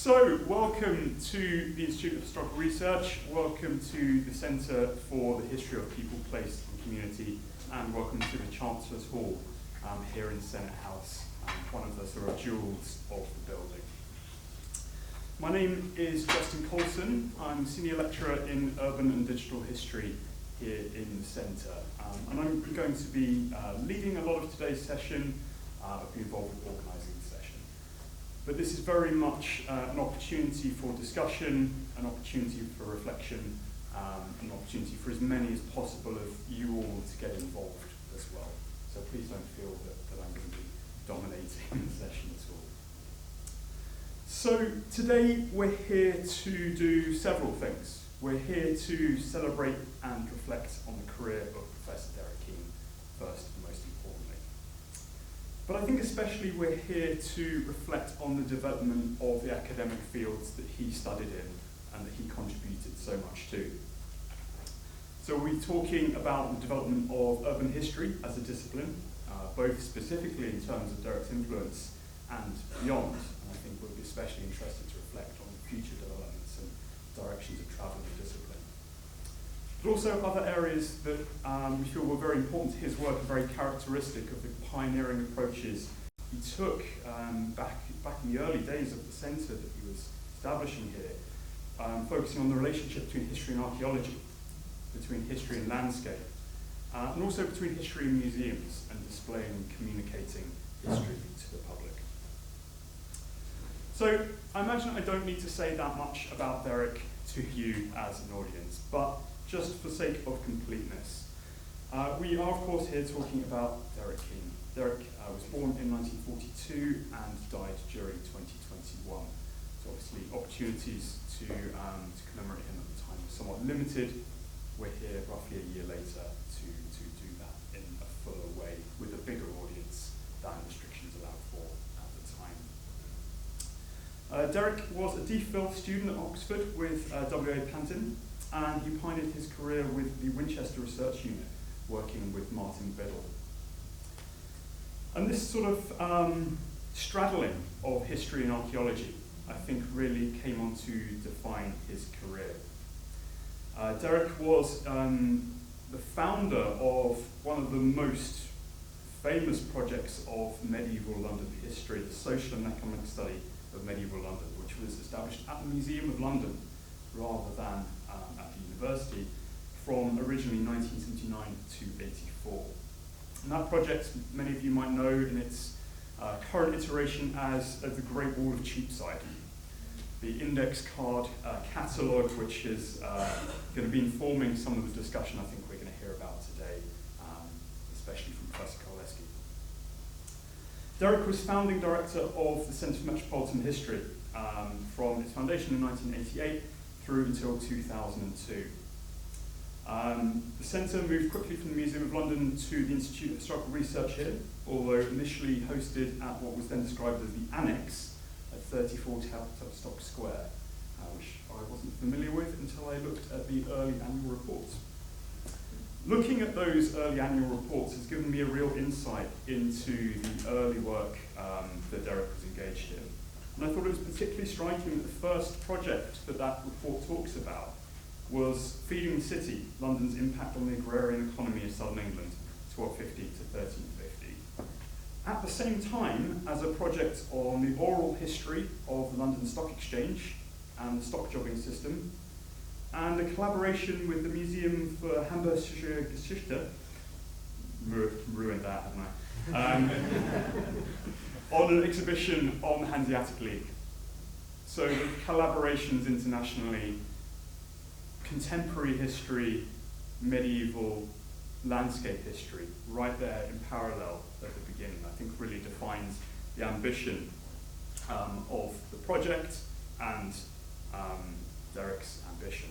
So, welcome to the Institute of Historical Research, welcome to the Centre for the History of People, Place and Community, and welcome to the Chancellor's Hall here in Senate House, one of the sort of jewels of the building. My name is Justin Colson. I'm Senior Lecturer in Urban and Digital History here in the Centre, and I'm going to be leading a lot of today's session. I've been involved with organising the session. But this is very much an opportunity for discussion, an opportunity for reflection, an opportunity for as many as possible of you all to get involved as well. So please don't feel that I'm going to be dominating the session at all. So today we're here to do several things. We're here to celebrate and reflect on the career of Professor Derek Keene, first and most importantly. But I think especially we're here to reflect on the development of the academic fields that he studied in and that he contributed so much to. So we'll be talking about the development of urban history as a discipline, both specifically in terms of Derek's influence and beyond. And I think we'll be especially interested to reflect on future developments and directions of travel in the discipline. But also other areas that we feel were very important to his work and very characteristic of the pioneering approaches he took back in the early days of the centre that he was establishing here, focusing on the relationship between history and archaeology, between history and landscape, and also between history and museums and displaying and communicating history to the public. So I imagine I don't need to say that much about Derek to you as an audience, but just for sake of completeness, we are of course here talking about Derek Keene. Derek was born in 1942 and died during 2021. So obviously opportunities to commemorate him at the time were somewhat limited. We're here roughly a year later to do that in a fuller way with a bigger audience than restrictions allowed for at the time. Derek was a DPhil student at Oxford with W.A. Panton, and he pioneered his career with the Winchester Research Unit, working with Martin Biddle. And this sort of straddling of history and archaeology, I think, really came on to define his career. Derek was the founder of one of the most famous projects of medieval London history, the Social and Economic Study of Medieval London, which was established at the Museum of London rather than at the university from originally 1979 to 84. And that project, many of you might know in its current iteration as the Great Wall of Cheapside. The index card catalogue, which is going to be informing some of the discussion I think we're going to hear about today, especially from Professor Koleski. Derek was founding director of the Centre for Metropolitan History from its foundation in 1988 through until 2002. The centre moved quickly from the Museum of London to the Institute of Historical Research here, although initially hosted at what was then described as the Annex at 34 Tavistock Square, which I wasn't familiar with until I looked at the early annual reports. Looking at those early annual reports has given me a real insight into the early work that Derek was engaged in. And I thought it was particularly striking that the first project that report talks about was Feeding the City, London's impact on the agrarian economy of southern England, 1250 to 1350. At the same time as a project on the oral history of the London Stock Exchange and the stock jobbing system, and a collaboration with the Museum for Hamburgische Geschichte, ruined that, haven't I? On an exhibition on the Hanseatic League. So the collaborations internationally, contemporary history, medieval landscape history, right there in parallel at the beginning, I think really defines the ambition of the project and Derek's ambition.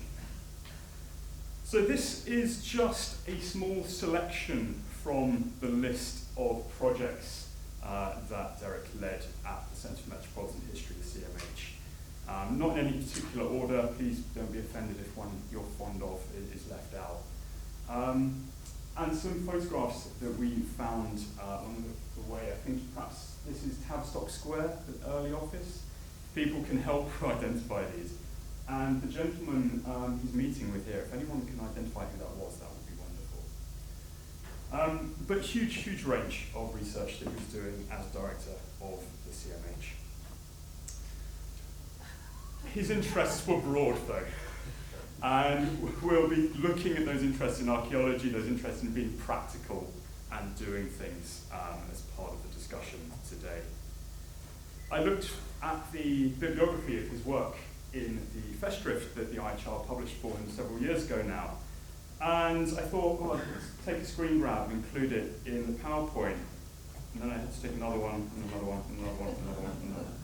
So this is just a small selection from the list of projects that Derek led at the Centre for Metropolitan History, the CMH. Not in any particular order, please don't be offended if one you're fond of is left out. And some photographs that we found on the way. I think perhaps this is Tavistock Square, the early office. people can help identify these. And the gentleman he's meeting with here, if anyone can identify who that was, that would be wonderful. But huge range of research that he was doing as director of the CMH. His interests were broad, though. And we'll be looking at those interests in archaeology, those interests in being practical and doing things as part of the discussion today. I looked at the bibliography of his work in the Festschrift that the IHR published for him several years ago now. And I thought, well, let's take a screen grab and include it in the PowerPoint. And then I had to take another one, and another one, and another one, and another one, and another one.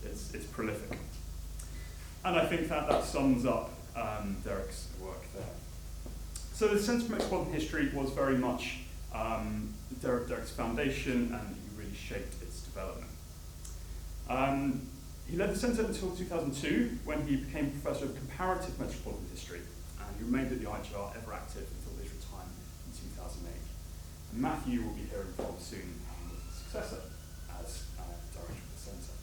It's prolific. And I think that sums up Derek's work there. So the Centre for Metropolitan History was very much Derek's foundation, and he really shaped its development. He led the Centre until 2002, when he became Professor of Comparative Metropolitan History, and he remained at the IHR ever active until his retirement in 2008. And Matthew will be hearing from soon with his successor as director of the Centre.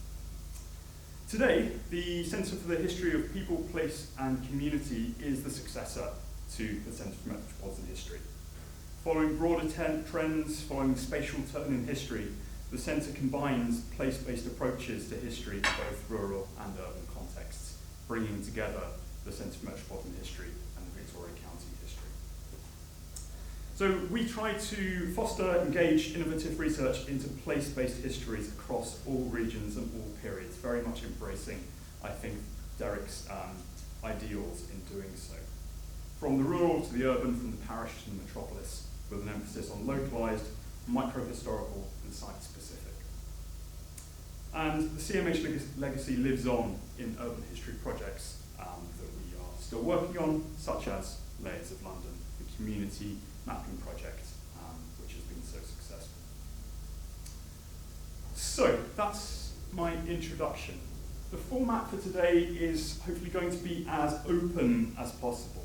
Today, the Centre for the History of People, Place and Community is the successor to the Centre for Metropolitan History. Following broader trends, following the spatial turn in history, the Centre combines place-based approaches to history in both rural and urban contexts, bringing together the Centre for Metropolitan History and the Victoria County history. So we try to foster, engage innovative research into place-based histories across all regions and all periods, very much embracing, I think, Derek's ideals in doing so. From the rural to the urban, from the parish to the metropolis, with an emphasis on localised, micro-historical and site-specific. And the CMH legacy lives on in urban history projects that we are still working on, such as Layers of London, the community mapping project, which has been so successful. So that's my introduction. The format for today is hopefully going to be as open as possible.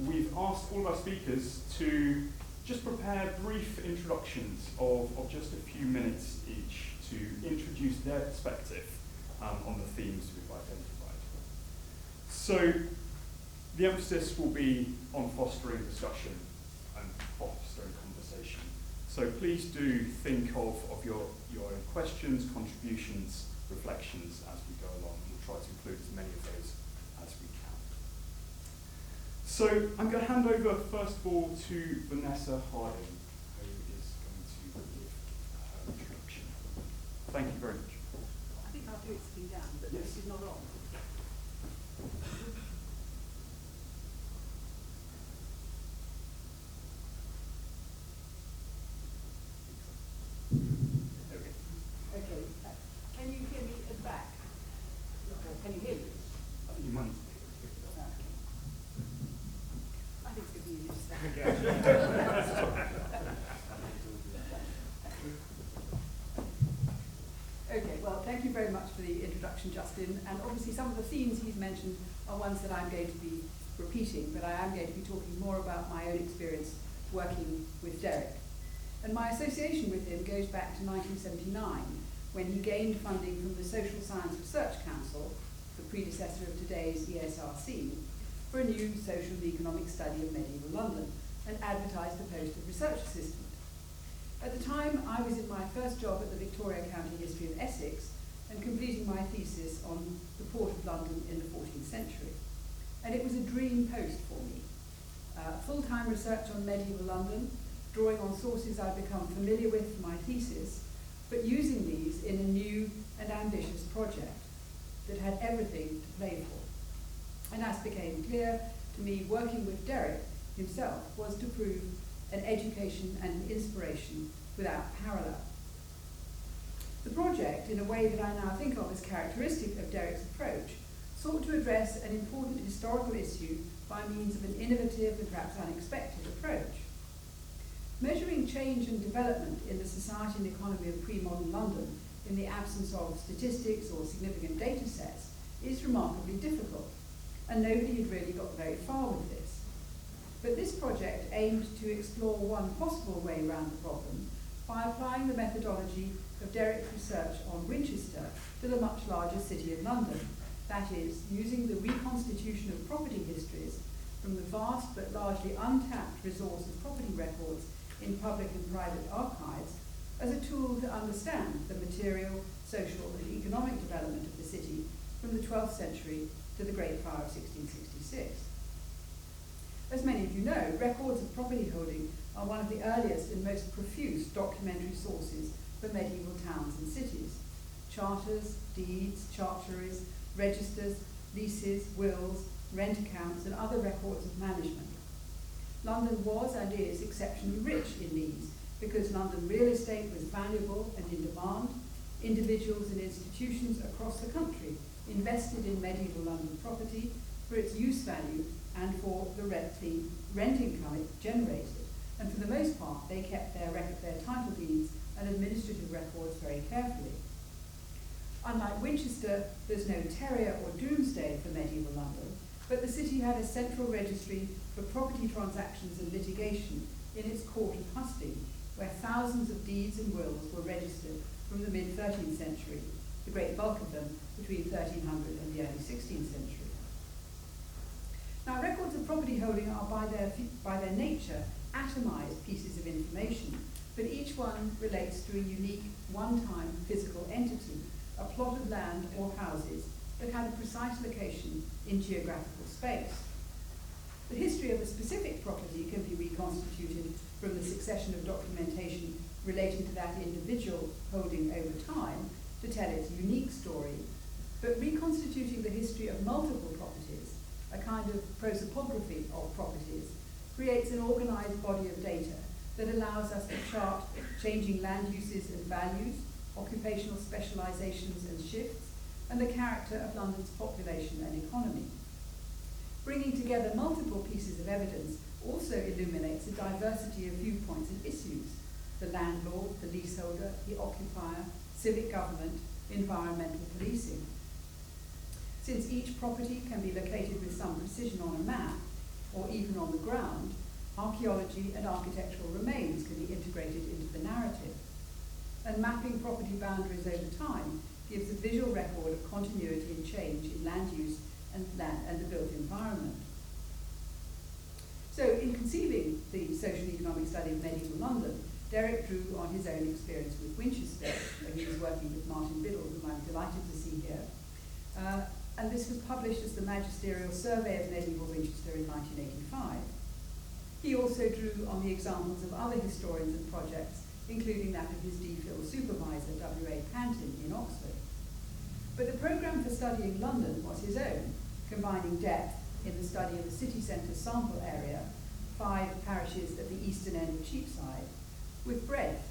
We've asked all of our speakers to just prepare brief introductions of just a few minutes each to introduce their perspective on the themes we've identified. So the emphasis will be on fostering discussion and fostering conversation. So please do think of your own questions, contributions, reflections as we go along, and we'll try to include as many of those as we can. So I'm going to hand over first of all to Vanessa Harding, who is going to give her introduction. Thank you very much. I think I'll do it sitting down, but yes. This is not on. Okay. Can you hear me at the back? Can you hear me? I think you might. I think it's good for you to say. Okay, well, thank you very much for the introduction, Justin. And obviously some of the themes he's mentioned are ones that I'm going to be repeating, but I am going to be talking more about my own experience working with Derek. And my association with him goes back to 1979, when he gained funding from the Social Science Research Council, the predecessor of today's ESRC, for a new social and economic study of medieval London, and advertised the post of research assistant. At the time, I was in my first job at the Victoria County History of Essex and completing my thesis on the port of London in the 14th century. And it was a dream post for me. Full-time research on medieval London, drawing on sources I'd become familiar with for my thesis, but using these in a new and ambitious project that had everything to play for. And as became clear to me, working with Derek himself was to prove an education and an inspiration without parallel. The project, in a way that I now think of as characteristic of Derek's approach, sought to address an important historical issue by means of an innovative and perhaps unexpected approach. Measuring change and development in the society and economy of pre-modern London in the absence of statistics or significant data sets is remarkably difficult, and nobody had really got very far with this. But this project aimed to explore one possible way around the problem by applying the methodology of Derrick's research on Winchester to the much larger city of London. That is, using the reconstitution of property histories from the vast but largely untapped resource of property records in public and private archives as a tool to understand the material, social and economic development of the city from the 12th century to the Great Fire of 1666. As many of you know, records of property holding are one of the earliest and most profuse documentary sources for medieval towns and cities. Charters, deeds, charteries, registers, leases, wills, rent accounts, and other records of management. London was and is exceptionally rich in these because London real estate was valuable and in demand. Individuals and institutions across the country invested in medieval London property for its use value and for the rent income it generated. And for the most part, they kept their title deeds and administrative records very carefully. Unlike Winchester, there's no Terrier or Doomsday for medieval London, but the city had a central registry for property transactions and litigation in its court of Husting, where thousands of deeds and wills were registered from the mid-13th century, the great bulk of them between 1300 and the early 16th century. Now, records of property holding are by their nature atomized pieces of information, but each one relates to a unique one-time physical entity, a plot of land or houses that had a precise location in geographical space. The history of a specific property can be reconstituted from the succession of documentation relating to that individual holding over time to tell its unique story, but reconstituting the history of multiple properties, a kind of prosopography of properties, creates an organized body of data that allows us to chart changing land uses and values, occupational specializations and shifts, and the character of London's population and economy. Bringing together multiple pieces of evidence also illuminates a diversity of viewpoints and issues: the landlord, the leaseholder, the occupier, civic government, environmental policing. Since each property can be located with some precision on a map, or even on the ground, archaeology and architectural remains can be integrated into the narrative. And mapping property boundaries over time gives a visual record of continuity and change in land use and the built environment. So in conceiving the social economic study of medieval London, Derrick drew on his own experience with Winchester, where he was working with Martin Biddle, whom I'm delighted to see here. And this was published as the Magisterial Survey of Medieval Winchester in 1985. He also drew on the examples of other historians and projects, including that of his DPhil supervisor, W.A. Pantin, in Oxford. But the programme for studying London was his own, combining depth in the study of the city centre sample area, 5 parishes at the eastern end of Cheapside, with breadth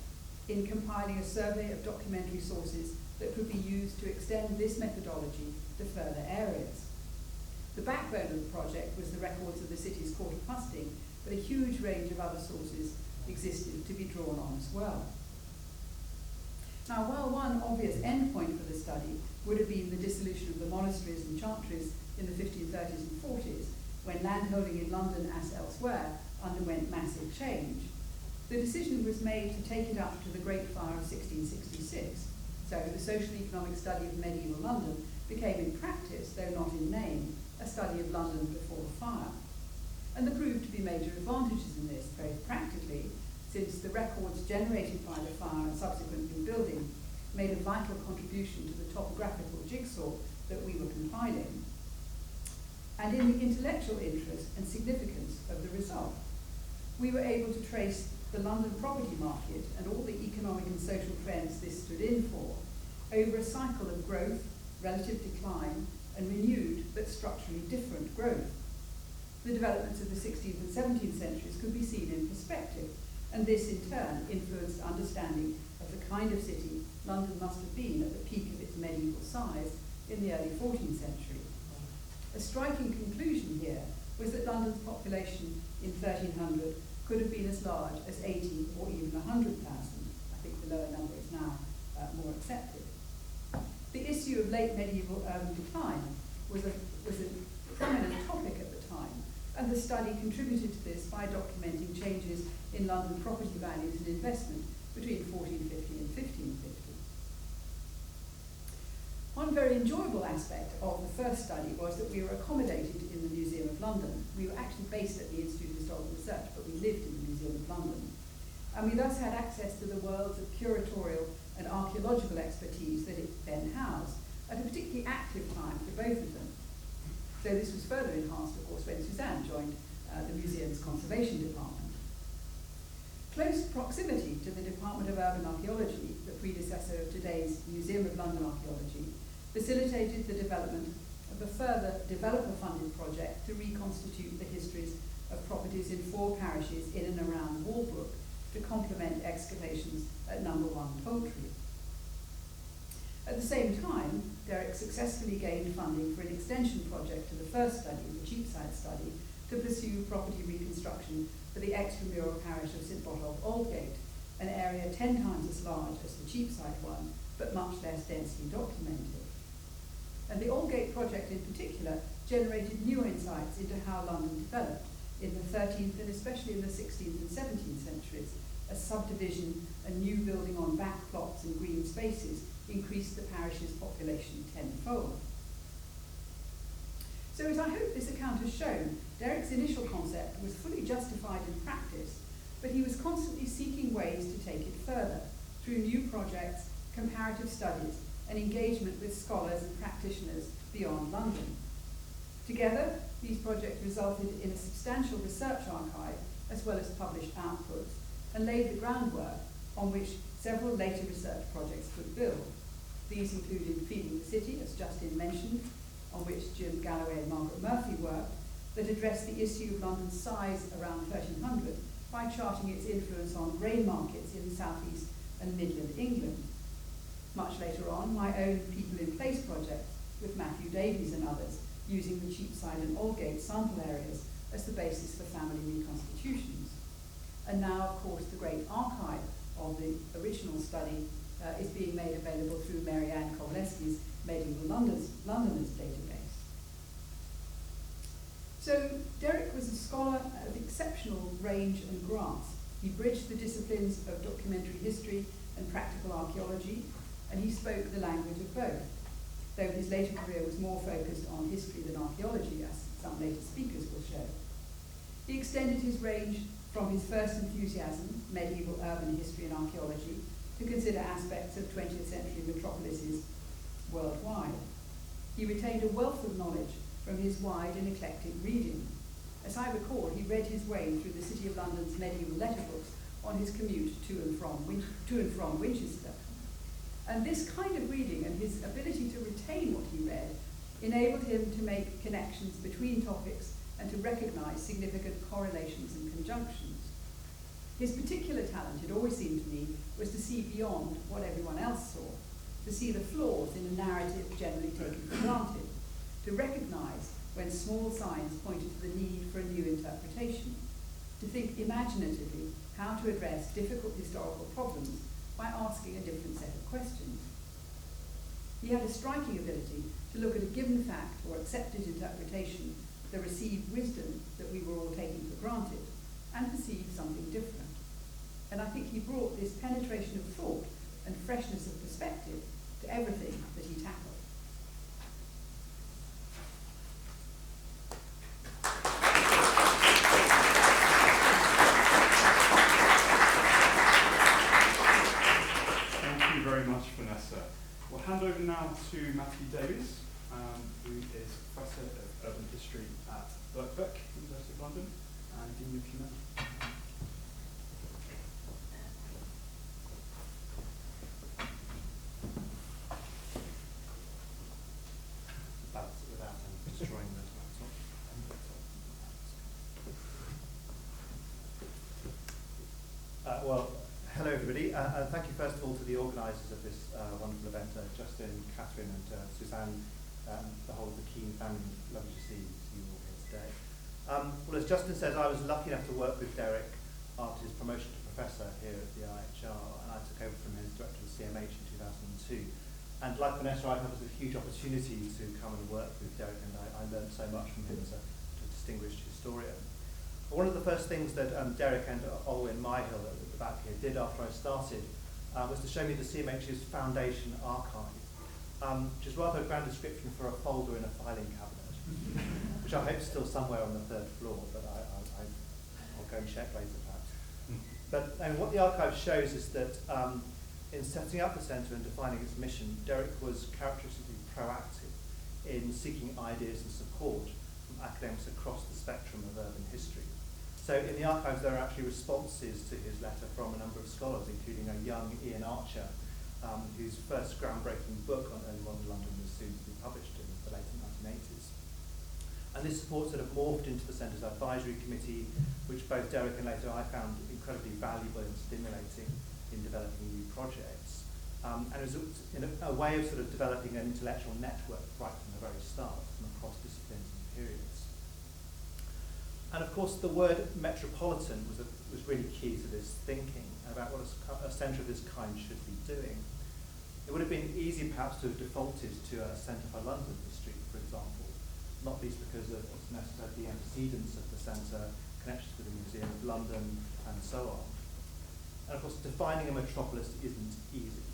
in compiling a survey of documentary sources that could be used to extend this methodology to further areas. The backbone of the project was the records of the city's court of Husting, but a huge range of other sources existed to be drawn on as well. Now, while one obvious endpoint for the study would have been the dissolution of the monasteries and chantries in the 1530s and 40s, when landholding in London as elsewhere underwent massive change, the decision was made to take it up to the Great Fire of 1666. So the social economic study of medieval London became in practice, though not in name, a study of London before the fire. And there proved to be major advantages in this, both practically, since the records generated by the fire and subsequent rebuilding made a vital contribution to the topographical jigsaw that we were compiling, and in the intellectual interest and significance of the result. We were able to trace the London property market and all the economic and social trends this stood in for over a cycle of growth, relative decline, and renewed but structurally different growth. The developments of the 16th and 17th centuries could be seen in perspective, and this in turn influenced understanding of the kind of city London must have been at the peak of its medieval size in the early 14th century. A striking conclusion here was that London's population in 1300 could have been as large as 80 or even 100,000. I think the lower number is now more accepted. The issue of late medieval urban decline was a prominent topic at the time, and the study contributed to this by documenting changes in London property values and investment between 1450 and 1550. very enjoyable aspect of the first study was that we were accommodated in the Museum of London. We were actually based at the Institute of Historical Research, but we lived in the Museum of London. And we thus had access to the worlds of curatorial and archaeological expertise that it then housed, at a particularly active time for both of them. So this was further enhanced, of course, when Suzanne joined the museum's conservation department. Close proximity to the Department of Urban Archaeology, the predecessor of today's Museum of London Archaeology, facilitated the development of a further developer-funded project to reconstitute the histories of properties in 4 parishes in and around Walbrook to complement excavations at number 1 Poultry. At the same time, Derek successfully gained funding for an extension project to the first study, the Cheapside study, to pursue property reconstruction for the extramural parish of St Botolph Aldgate, an area 10 times as large as the Cheapside one, but much less densely documented. And the Aldgate project in particular generated new insights into how London developed in the 13th and especially in the 16th and 17th centuries, as subdivision and new building on back plots and green spaces increased the parish's population tenfold. So as I hope this account has shown, Derek's initial concept was fully justified in practice, but he was constantly seeking ways to take it further through new projects, comparative studies, and engagement with scholars and practitioners beyond London. Together, these projects resulted in a substantial research archive as well as published outputs, and laid the groundwork on which several later research projects could build. These included Feeding the City, as Justin mentioned, on which Jim Galloway and Margaret Murphy worked, that addressed the issue of London's size around 1300 by charting its influence on grain markets in southeast and Midland England. Much later on, my own People in Place project with Matthew Davies and others, using the Cheapside and Aldgate sample areas as the basis for family reconstitutions. And now, of course, the great archive of the original study is being made available through Mary Ann Kowaleski's Medieval Londoners database. So Derek was a scholar of exceptional range and grasp. He bridged the disciplines of documentary history and practical archaeology, and he spoke the language of both, though his later career was more focused on history than archaeology, as some later speakers will show. He extended his range from his first enthusiasm, medieval urban history and archaeology, to consider aspects of 20th century metropolises worldwide. He retained a wealth of knowledge from his wide and eclectic reading. As I recall, he read his way through the City of London's medieval letterbooks on his commute to and from Winchester. And this kind of reading and his ability to retain what he read enabled him to make connections between topics and to recognize significant correlations and conjunctions. His particular talent, it always seemed to me, was to see beyond what everyone else saw, to see the flaws in a narrative generally taken for granted, to recognize when small signs pointed to the need for a new interpretation, to think imaginatively how to address difficult historical problems by asking a different set of questions. He had a striking ability to look at a given fact or accepted interpretation, the received wisdom that we were all taking for granted, and perceive something different. And I think he brought this penetration of thought and freshness of perspective to everything that he tackled. Thank you very much, Vanessa. We'll hand over now to Matthew Davies, who is Professor of Urban History at Birkbeck, University of London, and Dean of Humanities. Well, hello everybody. Thank you first of all to the organisers of this wonderful event, Justin, Catherine and Suzanne, the whole of the Keene family. Lovely to see you all here today. Well, as Justin says, I was lucky enough to work with Derek after his promotion to professor here at the IHR, and I took over from him as director of the CMH in 2002. And like Vanessa, I had a huge opportunity to come and work with Derek, and I learned so much from him as a distinguished historian. One of the first things that Derek and Olwyn Myhill at the back here did after I started was to show me the CMH's foundation archive. which is rather a grand description for a folder in a filing cabinet, which I hope is still somewhere on the third floor, but I'll go and check later perhaps. But what the archive shows is that in setting up the centre and defining its mission, Derek was characteristically proactive in seeking ideas and support from academics across the spectrum of urban history. So in the archives there are actually responses to his letter from a number of scholars, including a young Ian Archer, whose first groundbreaking book on early modern London was soon to be published in the late 1980s. And this support sort of morphed into the Centre's advisory committee, which both Derek and later I found incredibly valuable and stimulating in developing new projects. And it was in a way of sort of developing an intellectual network right from the very start, from across disciplines and periods. And of course, the word metropolitan was really key to this thinking about what a centre of this kind should be doing. It would have been easy perhaps to have defaulted to a Centre for London History, for example, not least because of the antecedents of the centre, connections with the Museum of London, and so on. And of course, defining a metropolis isn't easy.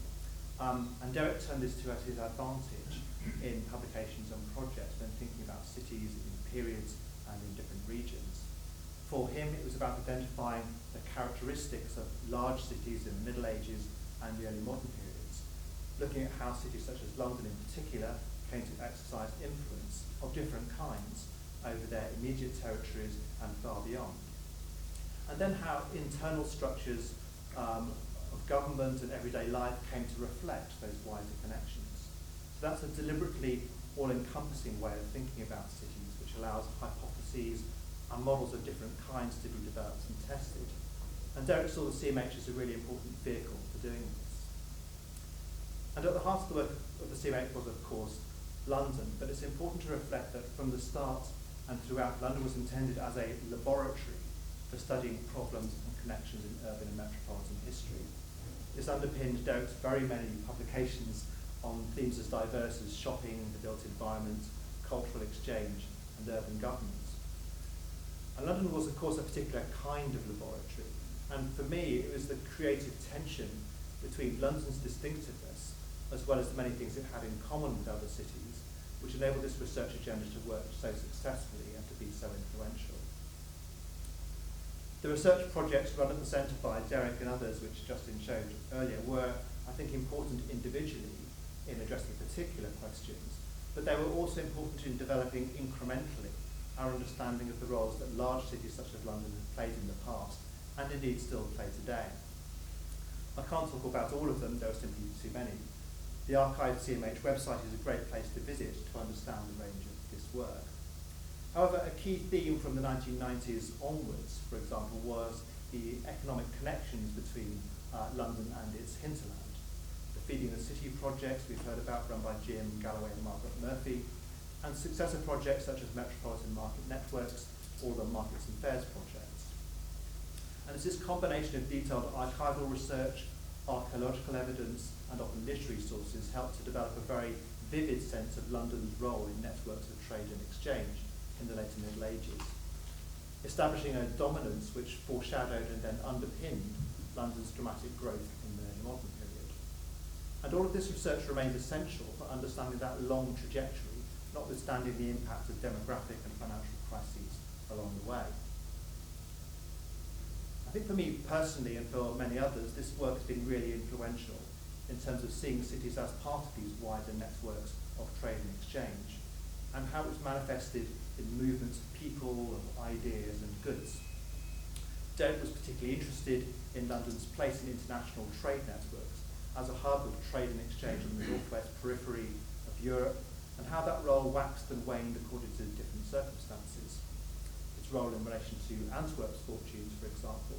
And Derek turned this to his advantage in publications and projects when thinking about cities in periods and in different regions. For him, it was about identifying the characteristics of large cities in the Middle Ages and the early modern periods, looking at how cities such as London in particular came to exercise influence of different kinds over their immediate territories and far beyond. And then how internal structures of government and everyday life came to reflect those wider connections. So that's a deliberately all-encompassing way of thinking about cities, which allows hypotheses and models of different kinds to be developed and tested. And Derek saw the CMH as a really important vehicle for doing this. And at the heart of the work of the CMH was, of course, London, but it's important to reflect that from the start and throughout, London was intended as a laboratory for studying problems and connections in urban and metropolitan history. This underpinned Derek's very many publications on themes as diverse as shopping, the built environment, cultural exchange, and urban government. And London was, of course, a particular kind of laboratory. And for me, it was the creative tension between London's distinctiveness, as well as the many things it had in common with other cities, which enabled this research agenda to work so successfully and to be so influential. The research projects run at the centre by Derek and others, which Justin showed earlier, were, I think, important individually in addressing particular questions, but they were also important in developing incrementally our understanding of the roles that large cities such as London have played in the past, and indeed still play today. I can't talk about all of them, there are simply too many. The archived CMH website is a great place to visit to understand the range of this work. However, a key theme from the 1990s onwards, for example, was the economic connections between London and its hinterland. The Feeding the City projects we've heard about, run by Jim Galloway and Margaret Murphy, and successor projects such as Metropolitan Market Networks or the Markets and Fairs projects. And it's this combination of detailed archival research, archaeological evidence, and often literary sources helped to develop a very vivid sense of London's role in networks of trade and exchange in the later Middle Ages, establishing a dominance which foreshadowed and then underpinned London's dramatic growth in the early modern period. And all of this research remains essential for understanding that long trajectory, notwithstanding the impact of demographic and financial crises along the way. I think for me personally, and for many others, this work has been really influential in terms of seeing cities as part of these wider networks of trade and exchange, and how it's manifested in movements of people, of ideas and goods. Derek was particularly interested in London's place in international trade networks as a hub of trade and exchange on the northwest periphery of Europe, and how that role waxed and waned according to different circumstances. Its role in relation to Antwerp's fortunes, for example,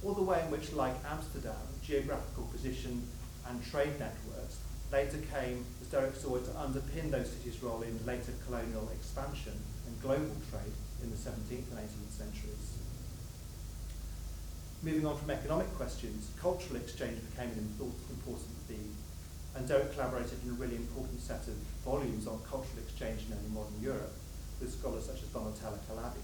or the way in which, like Amsterdam, geographical position and trade networks later came, as Derek saw it, to underpin those cities' role in later colonial expansion and global trade in the 17th and 18th centuries. Moving on from economic questions, cultural exchange became an important theme, and Derek collaborated in a really important set of volumes on cultural exchange in early modern Europe with scholars such as Donatella Calabi.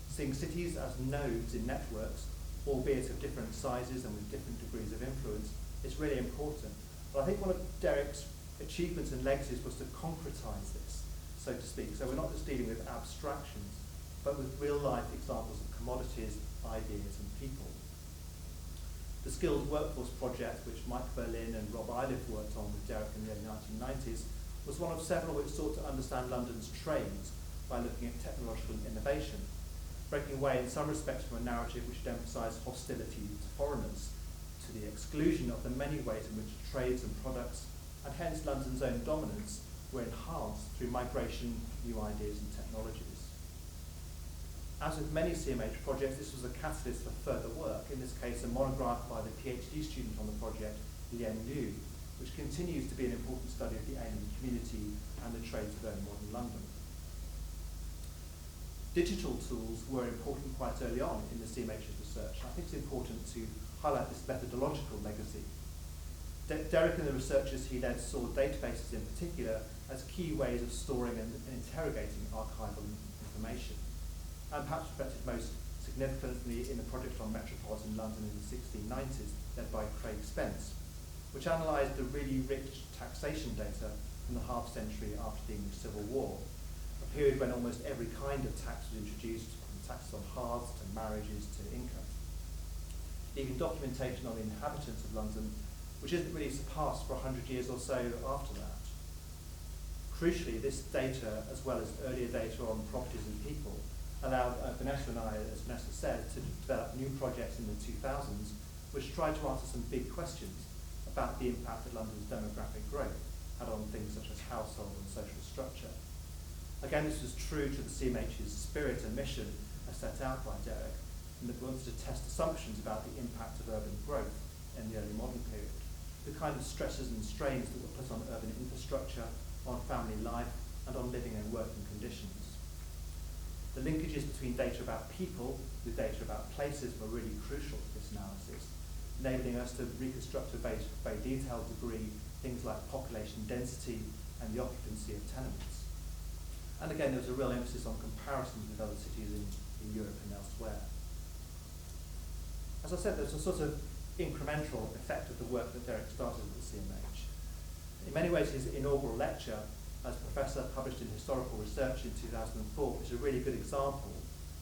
Seeing cities as nodes in networks, albeit of different sizes and with different degrees of influence, is really important. But I think one of Derek's achievements and legacies was to concretise this, so to speak. So we're not just dealing with abstractions, but with real-life examples of commodities, ideas, and people. The Skilled Workforce Project, which Mike Berlin and Rob Iliff worked on with Derek in the early 1990s, was one of several which sought to understand London's trades by looking at technological innovation, breaking away in some respects from a narrative which had emphasised hostility to foreigners, to the exclusion of the many ways in which trades and products, and hence London's own dominance, were enhanced through migration, new ideas and technologies. As with many CMH projects, this was a catalyst for further work, in this case a monograph by the PhD student on the project, Lian Liu, which continues to be an important study of the alien community and the trades of early modern London. Digital tools were important quite early on in the CMH's research. I think it's important to highlight this methodological legacy. Derek and the researchers he led saw databases in particular as key ways of storing and interrogating archival information, and perhaps reflected most significantly in the project on Metropolitan London in the 1690s, led by Craig Spence, which analysed the really rich taxation data from the half-century after the English Civil War, a period when almost every kind of tax was introduced, from taxes on hearths to marriages to income, leaving documentation on the inhabitants of London, which isn't really surpassed for 100 years or so after that. Crucially, this data, as well as earlier data on properties and people, allowed Vanessa and I, as Vanessa said, to develop new projects in the 2000s, which tried to answer some big questions about the impact that London's demographic growth had on things such as household and social structure. Again, this was true to the CMH's spirit and mission as set out by Derek, and that wanted to test assumptions about the impact of urban growth in the early modern period, the kind of stresses and strains that were put on urban infrastructure, on family life, and on living and working conditions. The linkages between data about people with data about places were really crucial to this analysis, enabling us to reconstruct to a very detailed degree things like population density and the occupancy of tenements. And again, there was a real emphasis on comparisons with other cities in Europe and elsewhere. As I said, there's a sort of incremental effect of the work that Derek started at the CMH. In many ways, his inaugural lecture as professor published in Historical Research in 2004 is a really good example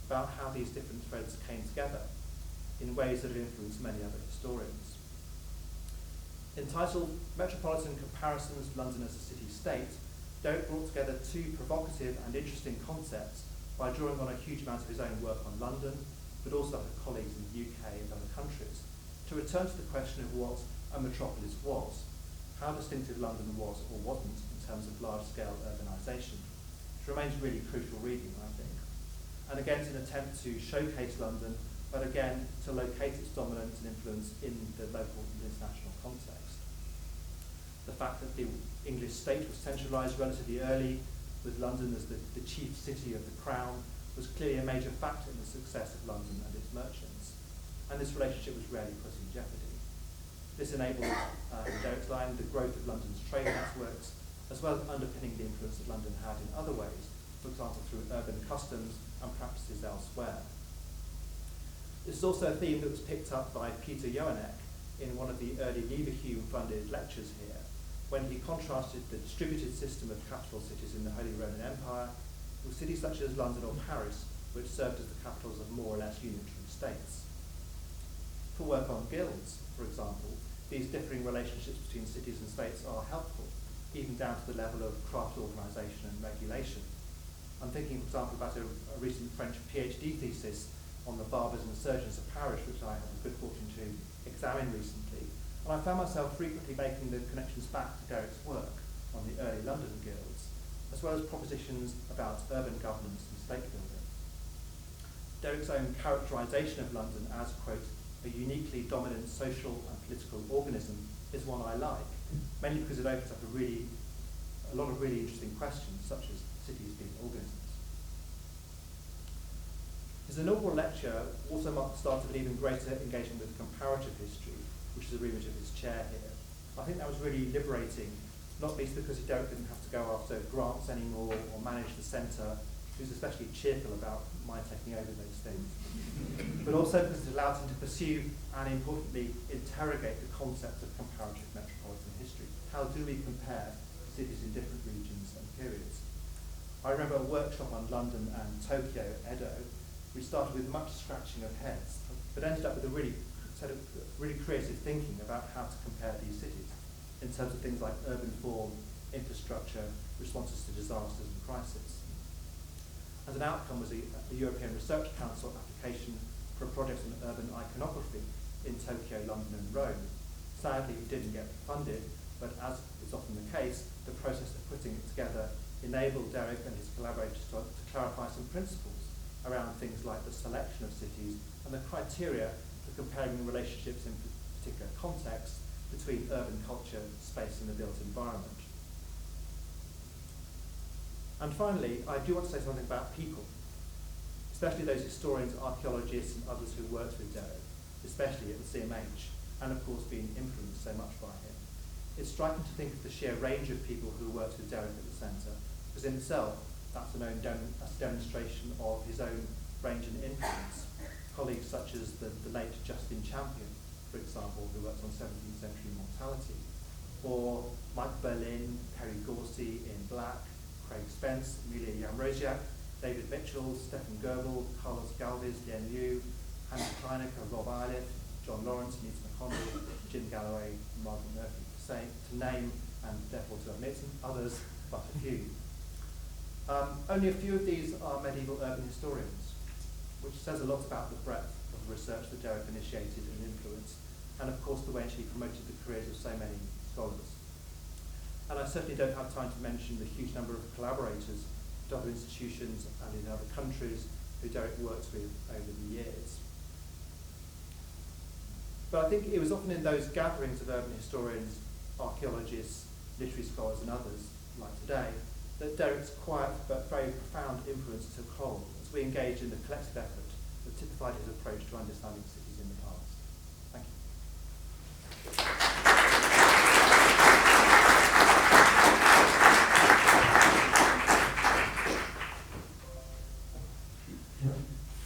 about how these different threads came together in ways that have influenced many other historians. Entitled Metropolitan Comparisons, London as a City-State, Derek brought together two provocative and interesting concepts by drawing on a huge amount of his own work on London, but also other colleagues in the UK and other countries, to return to the question of what a metropolis was, how distinctive London was or wasn't in terms of large-scale urbanisation, which remains really crucial reading, I think. And again, it's an attempt to showcase London, but again, to locate its dominance and influence in the local and international context. The fact that the English state was centralised relatively early, with London as the chief city of the crown, was clearly a major factor in the success of London and its merchants. And this relationship was rarely put in jeopardy. This enabled, in Derek's line, the growth of London's trade networks, as well as underpinning the influence that London had in other ways, for example through urban customs and practices elsewhere. This is also a theme that was picked up by Peter Johanneck in one of the early Leverhulme-funded lectures here, when he contrasted the distributed system of capital cities in the Holy Roman Empire with cities such as London or Paris, which served as the capitals of more or less unitary states. For work on guilds, for example, these differing relationships between cities and states are helpful, even down to the level of craft organisation and regulation. I'm thinking, for example, about a recent French PhD thesis on the barbers and surgeons of Paris, which I had the good fortune to examine recently. And I found myself frequently making the connections back to Derek's work on the early London guilds, as well as propositions about urban governance and state building. Derek's own characterisation of London as, quote, a uniquely dominant social and political organism is one I like, mainly because it opens up a lot of really interesting questions, such as cities being organisms. His inaugural lecture also marked the start of an even greater engagement with comparative history, which is the remit of his chair here. I think that was really liberating, not least because Derek didn't have to go after grants anymore or manage the centre. He was especially cheerful about my taking over those things. But also because it allowed him to pursue and, importantly, interrogate the concept of comparative metropolitan history. How do we compare cities in different regions and periods. I remember a workshop on London and Tokyo, Edo. We started with much scratching of heads, but ended up with a really creative thinking about how to compare these cities in terms of things like urban form, infrastructure, responses to disasters and crises. As an outcome was a European Research Council application for a project on urban iconography in Tokyo, London and Rome. Sadly, it didn't get funded, but as is often the case, the process of putting it together enabled Derek and his collaborators to clarify some principles around things like the selection of cities and the criteria for comparing relationships in particular contexts between urban culture, space and the built environment. And finally, I do want to say something about people, especially those historians, archaeologists and others who worked with Derek, especially at the CMH, and of course being influenced so much by him. It's striking to think of the sheer range of people who worked with Derek at the centre, because in itself, that's a demonstration of his own range and influence. Colleagues such as the late Justin Champion, for example, who worked on 17th century mortality, or Mike Berlin, Perry Gorsey in Black, Craig Spence, Emilia Yamrosiak, David Mitchell, Stephen Goebel, Carlos Galvez, Lien Liu, Hannah Kleinecker, Rob Eilif, John Lawrence, Nita McConnell, Jim Galloway, and Margaret Murphy, to name and therefore to omit others, but a few. Only a few of these are medieval urban historians, which says a lot about the breadth of the research that Derek initiated and influenced, and of course the way in which he promoted the careers of so many scholars. And I certainly don't have time to mention the huge number of collaborators at other institutions and in other countries who Derek worked with over the years. But I think it was often in those gatherings of urban historians, archaeologists, literary scholars and others, like today, that Derek's quiet but very profound influence took hold as we engaged in the collective effort that typified his approach to understanding cities in the past. Thank you.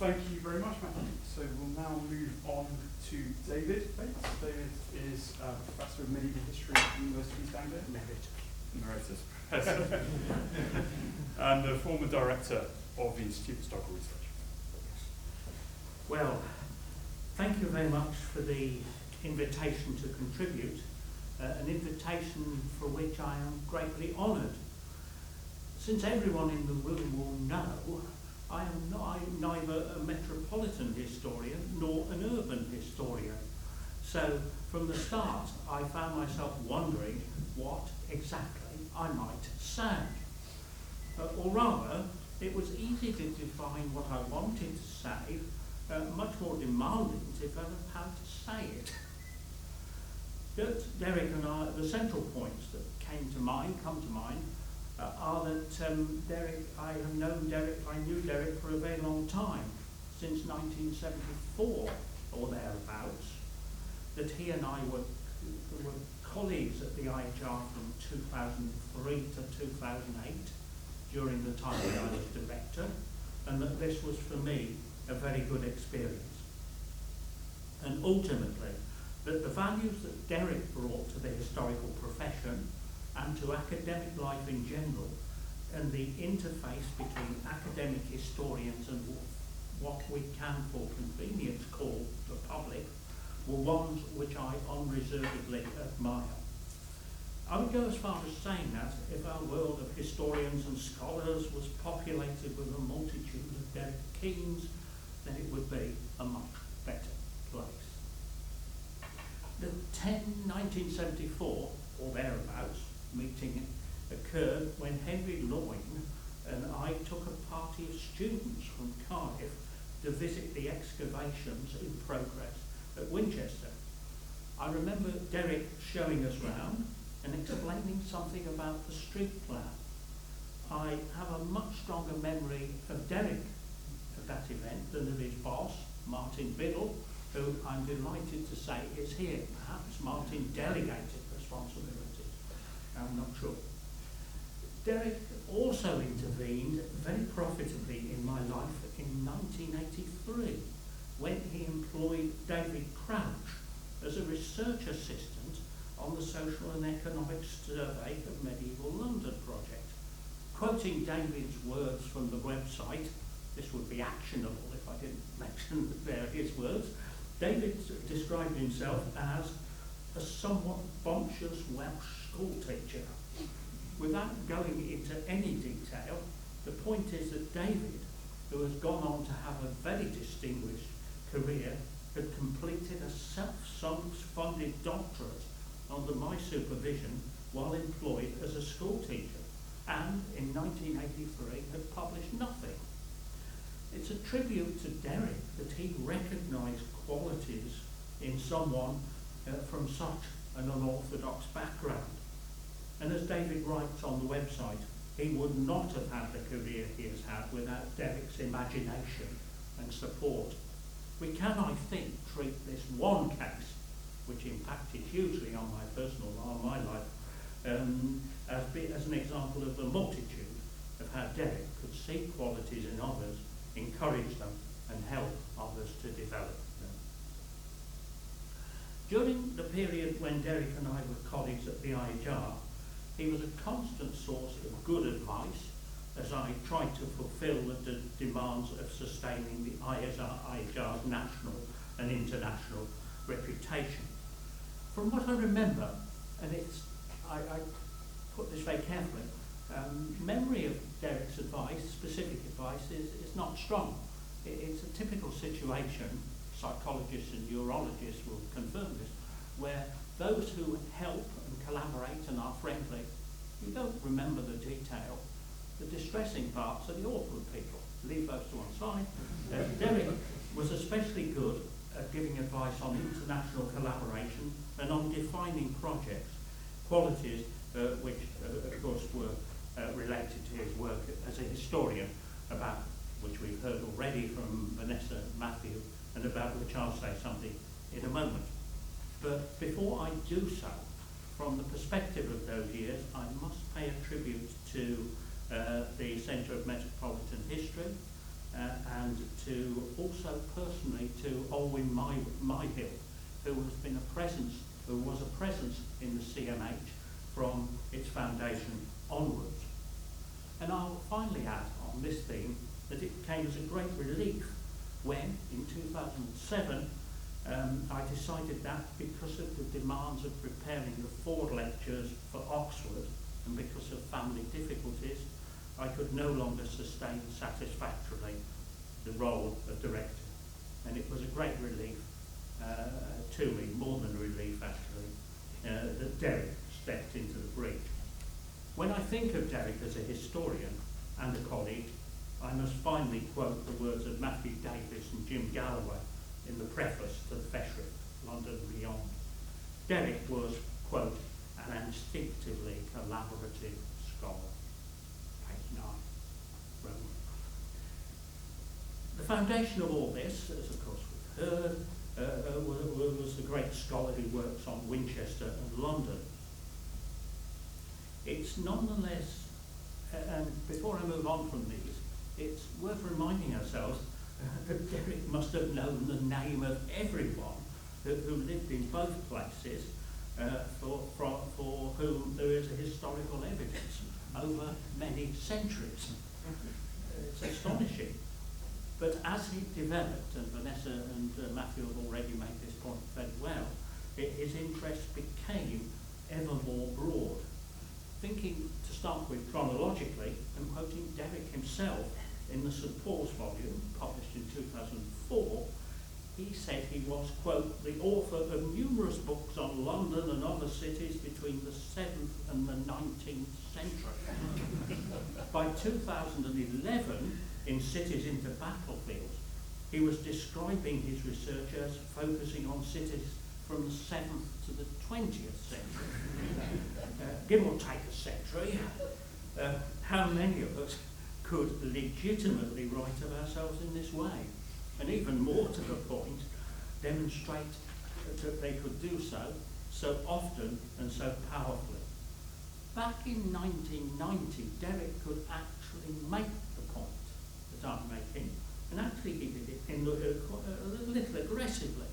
Thank you very much, Matthew. So we'll now move on to David Bates. David is a Professor of Medieval History at the University of East Anglia. Emeritus. And a former Director of the Institute of Historical Research. Well, thank you very much for the invitation to contribute, an invitation for which I am greatly honoured. Since everyone in the room will know, I am neither a metropolitan historian nor an urban historian. So from the start, I found myself wondering what exactly I might say. Or rather, it was easy to define what I wanted to say, much more demanding to develop how to say it. But Derek and I, the central points that come to mind, are that Derek, I have known Derek, I knew Derek for a very long time, since 1974 or thereabouts, that he and I were colleagues at the IHR from 2003 to 2008, during the time that I was director, and that this was for me a very good experience. And ultimately, that the values that Derek brought to the historical profession and to academic life in general, and the interface between academic historians and what we can for convenience call the public, were ones which I unreservedly admire. I would go as far as saying that if our world of historians and scholars was populated with a multitude of Derek Keenes, then it would be a much better place. The 1974, or thereabouts, meeting occurred when Henry Loyne and I took a party of students from Cardiff to visit the excavations in progress at Winchester. I remember Derek showing us round and explaining something about the street plan. I have a much stronger memory of Derek at that event than of his boss, Martin Biddle, who I'm delighted to say is here. Perhaps Martin delegated responsibilities. I'm not sure. Derek also intervened very profitably in my life in 1983 when he employed David Crouch as a research assistant on the social and economic survey Survey of Medieval London project. Quoting David's words from the website, this would be actionable if I didn't mention that they're his words, David described himself as a somewhat bombshous Welsh school teacher. Without going into any detail, the point is that David, who has gone on to have a very distinguished career, had completed a self-funded doctorate under my supervision while employed as a school teacher, and in 1983 had published nothing. It's a tribute to Derek that he recognised qualities in someone from such an unorthodox background. And as David writes on the website, he would not have had the career he has had without Derek's imagination and support. We can, I think, treat this one case, which impacted hugely on my life, as an example of the multitude of how Derek could see qualities in others, encourage them, and help others to develop them. During the period when Derek and I were colleagues at the IHR, he was a constant source of good advice as I tried to fulfil the demands of sustaining the IHR's national and international reputation. From what I remember, and I put this very carefully, memory of Derek's advice, specific advice, is not strong. It's a typical situation, psychologists and neurologists will confirm this, where those who help and collaborate and are friendly, you don't remember the detail. The distressing parts are the awkward people. Leave those to one side. Derek was especially good at giving advice on international collaboration and on defining projects, qualities which, of course, were related to his work as a historian, about which we've heard already from Vanessa and Matthew, and about which I'll say something in a moment. But before I do so, from the perspective of those years, I must pay a tribute to the Centre of Metropolitan History, and to also personally to Olwyn Myhill, who was a presence in the CMH from its foundation onwards. And I'll finally add on this theme that it came as a great relief when, in 2007, I decided that because of the demands of preparing the Ford lectures for Oxford and because of family difficulties, I could no longer sustain satisfactorily the role of director. And it was a great relief to me, more than a relief actually, that Derek stepped into the breach. When I think of Derek as a historian and a colleague, I must finally quote the words of Matthew Davis and Jim Galloway in the preface to the Feshrick, London and Beyond. Derek was, quote, an instinctively collaborative scholar. Page 9. Roman. The foundation of all this, as of course we've heard, was the great scholarly works on Winchester and London. It's nonetheless, and before I move on from these, it's worth reminding ourselves that Derek must have known the name of everyone who lived in both places, for whom there is a historical evidence over many centuries. It's astonishing. But as he developed, and Vanessa and Matthew have already made this point very well, his interest became ever more broad. Thinking to start with chronologically, and quoting Derek himself in the St Paul's volume, published in 2004, he said he was, quote, the author of numerous books on London and other cities between the 7th and the 19th century. By 2011, in Cities into Battlefields, he was describing his research as focusing on cities from the 7th to the 20th century. Give or take a century, how many of us could legitimately write of ourselves in this way? And even more to the point, demonstrate that they could do so often and so powerfully. Back in 1990, Derek could actually make the point that I'm making, and actually he did it in a little aggressively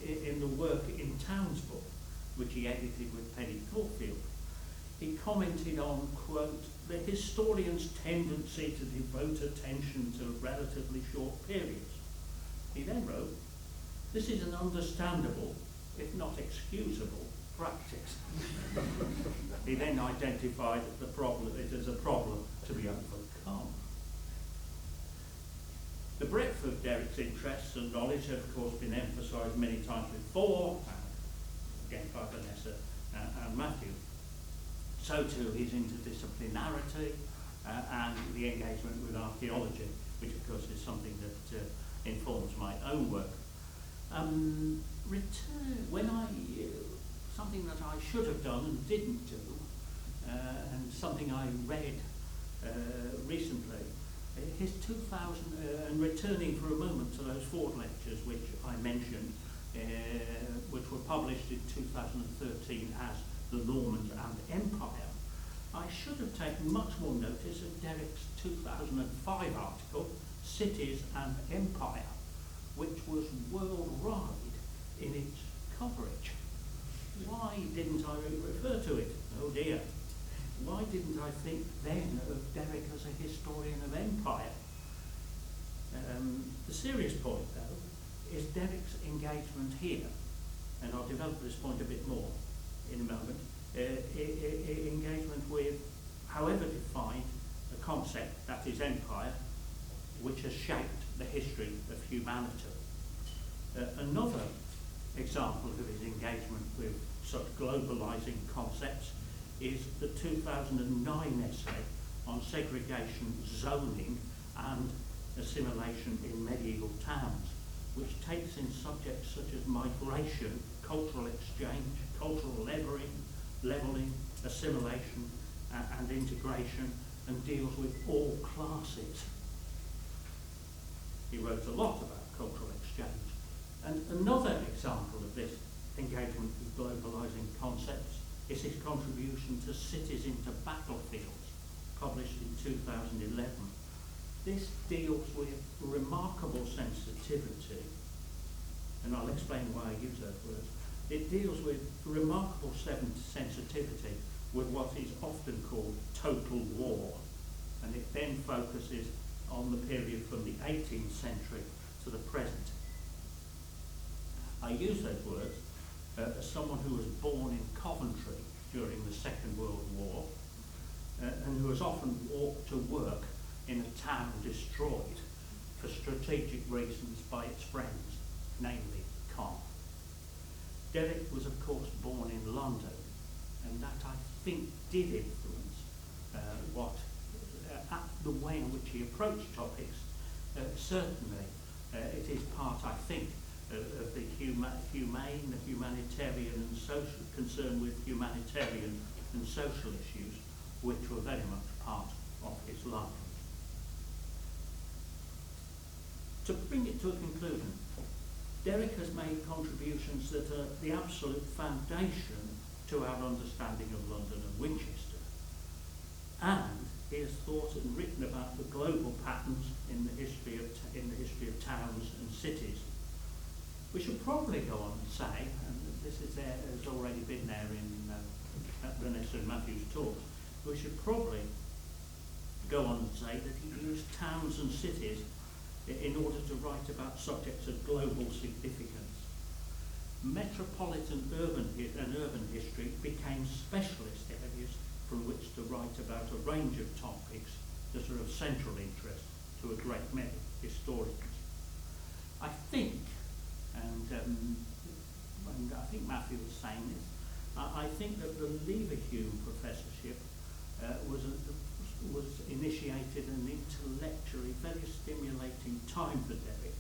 in the work in Townsville, which he edited with Penny Thorfield. he commented on, quote, the historian's tendency to devote attention to relatively short periods. He then wrote, this is an understandable, if not excusable, practice. He then identified it as a problem to be overcome. The breadth of Derrick's interests and knowledge have, of course, been emphasised many times before, again by Vanessa and Matthew. So too his interdisciplinarity and the engagement with archaeology, which of course is something that informs my own work. Something that I should have done and didn't do, and something I read recently, his 2000, and returning for a moment to those Ford lectures which I mentioned, which were published in 2013 as The Normans and Empire, I should have taken much more notice of Derrick's 2005 article, Cities and Empire, which was worldwide in its coverage. Why didn't I refer to it? Oh dear. Why didn't I think then of Derrick as a historian of empire? The serious point, though, is Derrick's engagement here, and I'll develop this point a bit more in a moment, engagement with, however defined, a concept, that is empire, which has shaped the history of humanity. Another example of his engagement with such globalising concepts is the 2009 essay on segregation, zoning and assimilation in medieval towns, which takes in subjects such as migration, cultural exchange, cultural levelling, assimilation and integration, and deals with all classes. He wrote a lot about cultural exchange. And another example of this engagement with globalising concepts is his contribution to Cities into Battlefields, published in 2011. This deals with remarkable sensitivity, and I'll explain why I use those words. It deals with remarkable sensitivity with what is often called total war, and it then focuses on the period from the 18th century to the present. I use those words as someone who was born in Coventry during the Second World War and who has often walked to work in a town destroyed for strategic reasons by its friends, namely Caen. Derrick was of course born in London, and that I think did influence the way in which he approached topics. Certainly it is part, I think, of the humanitarian and social concern with humanitarian and social issues, which were very much part of his life. To bring it to a conclusion, Derrick has made contributions that are the absolute foundation to our understanding of London and Winchester, and he has thought and written about the global patterns in the history of towns and cities. We should probably go on and say, and this is there, has already been there in Vanessa and Matthew's talks, we should probably go on and say that he used towns and cities in order to write about subjects of global significance. Metropolitan urban history became specialist areas from which to write about a range of topics that are of central interest to a great many historians. I think, and I think Matthew was saying this, I think that the Leverhulme professorship was initiated an intellectually very stimulating time for Derrick,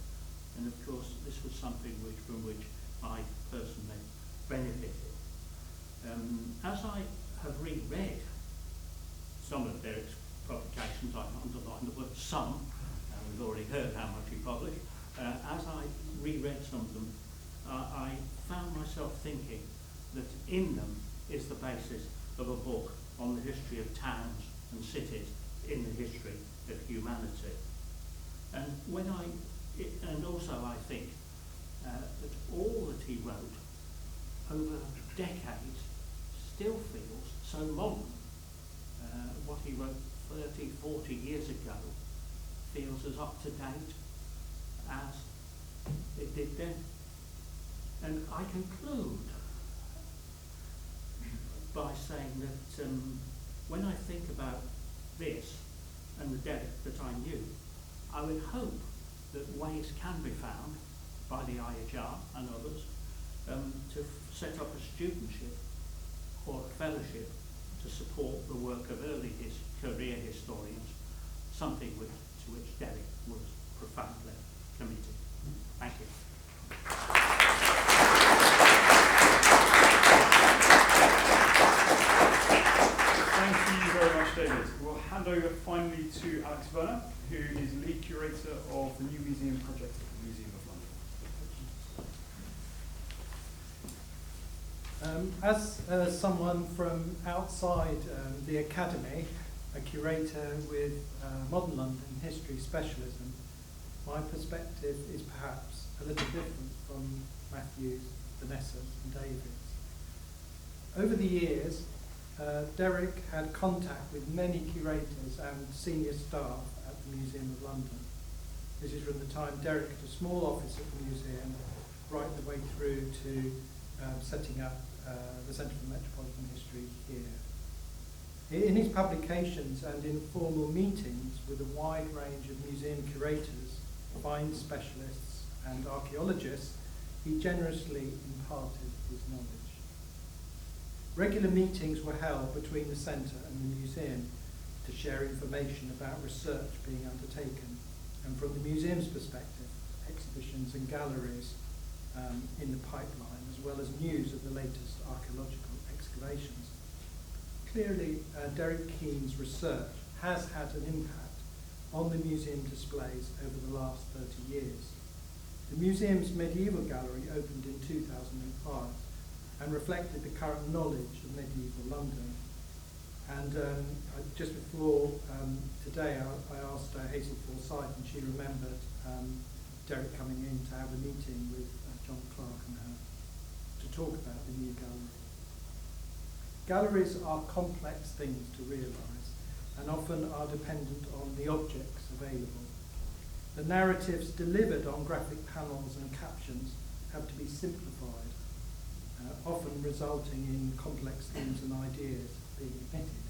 and of course this was something from which I personally benefited. As I have reread some of Derrick's publications, I underline the word some, and we've already heard how much he published. As I reread some of them, I found myself thinking that in them is the basis of a book on the history of towns and cities in the history of humanity. And and also I think that all that he wrote over decades still feels so modern. What he wrote 30, 40 years ago feels as up to date as it did then. And I conclude by saying that when I think about this and the Derek that I knew, I would hope that ways can be found by the IHR and others to set up a studentship or a fellowship to support the work of early career historians, something to which Derek was profoundly committed. Thank you. Thank you very much, David. We'll hand over finally to Alex Werner, who is lead curator of the new museum project at the Museum of London. As someone from outside the academy, a curator with modern London history specialism, my perspective is perhaps a little different from Matthew's, Vanessa's and David's. Over the years, Derek had contact with many curators and senior staff at the Museum of London. This is from the time Derek had a small office at the museum, right the way through to setting up the Centre for Metropolitan History here. In his publications and in formal meetings with a wide range of museum curators, find specialists and archaeologists, he generously imparted his knowledge. Regular meetings were held between the centre and the museum to share information about research being undertaken, and from the museum's perspective, exhibitions and galleries in the pipeline, as well as news of the latest archaeological excavations. Clearly, Derek Keene's research has had an impact on the museum displays over the last 30 years. The museum's medieval gallery opened in 2005 and reflected the current knowledge of medieval London. And just before today, I asked Hazel Forsyth, and she remembered Derek coming in to have a meeting with John Clark and her to talk about the new gallery. Galleries are complex things to realise and often are dependent on the objects available. The narratives delivered on graphic panels and captions have to be simplified, often resulting in complex themes and ideas being omitted.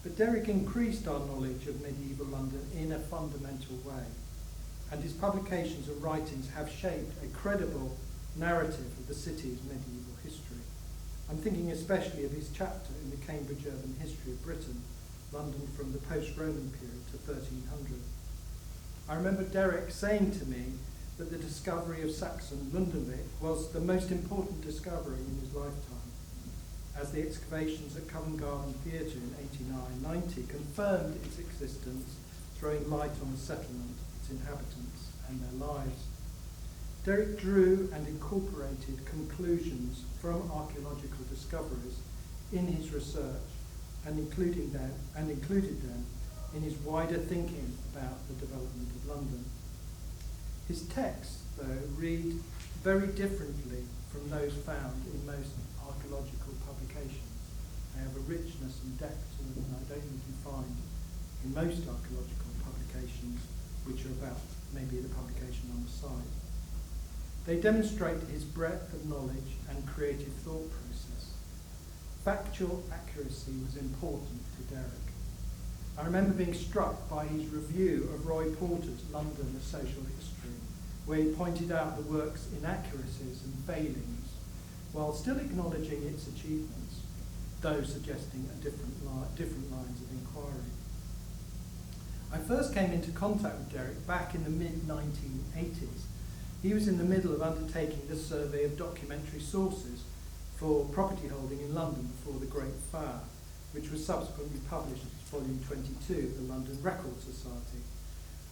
But Derek increased our knowledge of medieval London in a fundamental way, and his publications and writings have shaped a credible narrative of the city's medieval history. I'm thinking especially of his chapter in the Cambridge Urban History of Britain, London from the post-Roman period to 1300. I remember Derek saying to me that the discovery of Saxon Lundenwic was the most important discovery in his lifetime, as the excavations at Covent Garden Theatre in 89-90 confirmed its existence, throwing light on the settlement, its inhabitants and their lives. Derek drew and incorporated conclusions from archaeological discoveries in his research and included them in his wider thinking about the development of London. His texts, though, read very differently from those found in most archaeological publications. They have a richness and depth to them that I don't think you find in most archaeological publications, which are about maybe the publication on the site. They demonstrate his breadth of knowledge and creative thought process. Factual accuracy was important to Derek. I remember being struck by his review of Roy Porter's London, A Social History, where he pointed out the work's inaccuracies and failings, while still acknowledging its achievements, though suggesting different lines of inquiry. I first came into contact with Derek back in the mid-1980s. He was in the middle of undertaking the survey of documentary sources for property holding in London before the Great Fire, which was subsequently published as volume 22 of the London Record Society.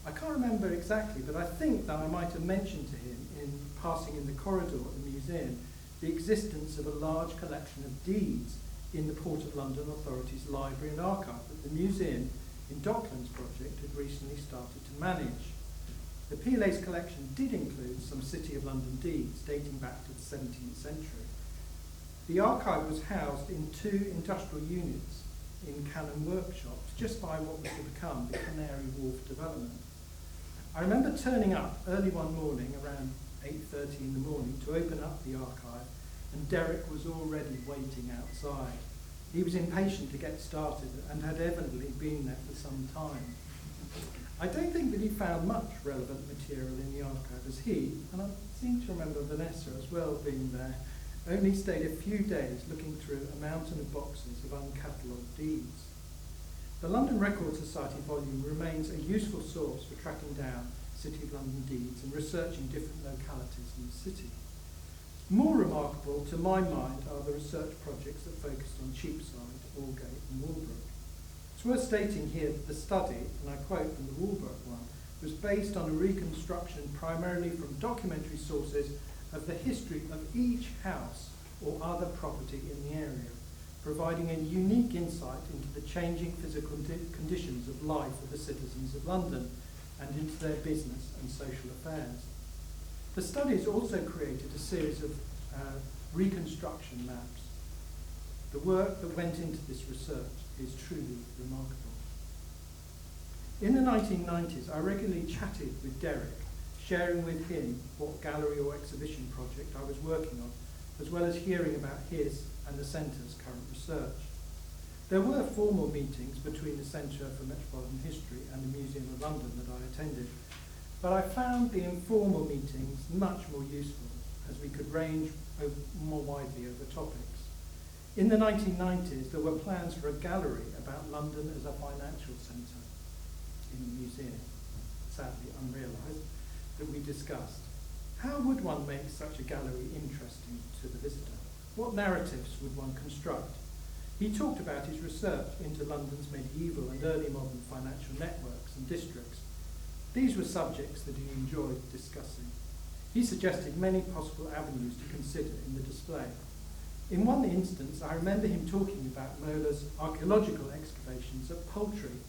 I can't remember exactly, but I think that I might have mentioned to him in passing in the corridor at the museum the existence of a large collection of deeds in the Port of London Authority's library and archive that the museum in Docklands project had recently started to manage. The PLA's collection did include some City of London deeds dating back to the 17th century. The archive was housed in 2 industrial units in Cannon workshops, just by what was to become the Canary Wharf development. I remember turning up early one morning, around 8:30 in the morning, to open up the archive, and Derek was already waiting outside. He was impatient to get started and had evidently been there for some time. I don't think that he found much relevant material in the archive, as he, and I seem to remember Vanessa as well being there, only stayed a few days looking through a mountain of boxes of uncatalogued deeds. The London Record Society volume remains a useful source for tracking down City of London deeds and researching different localities in the city. More remarkable to my mind are the research projects that focused on Cheapside, Aldgate and Walbrook. It's worth stating here that the study, and I quote from the Walbrook one, was based on a reconstruction primarily from documentary sources of the history of each house or other property in the area, providing a unique insight into the changing physical conditions of life of the citizens of London and into their business and social affairs. The studies also created a series of reconstruction maps. The work that went into this research is truly remarkable. In the 1990s, I regularly chatted with Derek, sharing with him what gallery or exhibition project I was working on, as well as hearing about his and the Centre's current research. There were formal meetings between the Centre for Metropolitan History and the Museum of London that I attended, but I found the informal meetings much more useful, as we could range more widely over topics. In the 1990s, there were plans for a gallery about London as a financial centre in the museum, sadly unrealised, that we discussed. How would one make such a gallery interesting to the visitor? What narratives would one construct? He talked about his research into London's medieval and early modern financial networks and districts. These were subjects that he enjoyed discussing. He suggested many possible avenues to consider in the display. In one instance, I remember him talking about Mola's archaeological excavations at Poultry.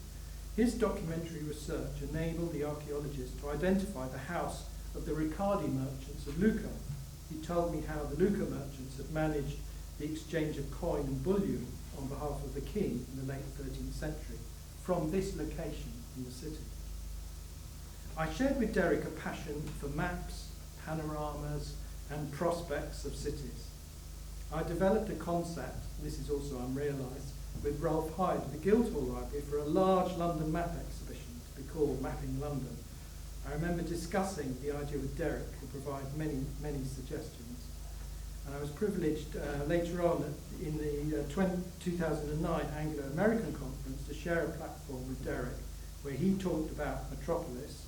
His documentary research enabled the archaeologist to identify the house of the Riccardi merchants of Lucca. He told me how the Lucca merchants had managed the exchange of coin and bullion on behalf of the king in the late 13th century from this location in the city. I shared with Derek a passion for maps, panoramas, and prospects of cities. I developed a concept, this is also unrealised, with Rolf Hyde at the Guildhall Library for a large London map exhibition to be called Mapping London. I remember discussing the idea with Derek, who provided many suggestions. And I was privileged later on in the 2009 Anglo-American conference to share a platform with Derek, where he talked about metropolises,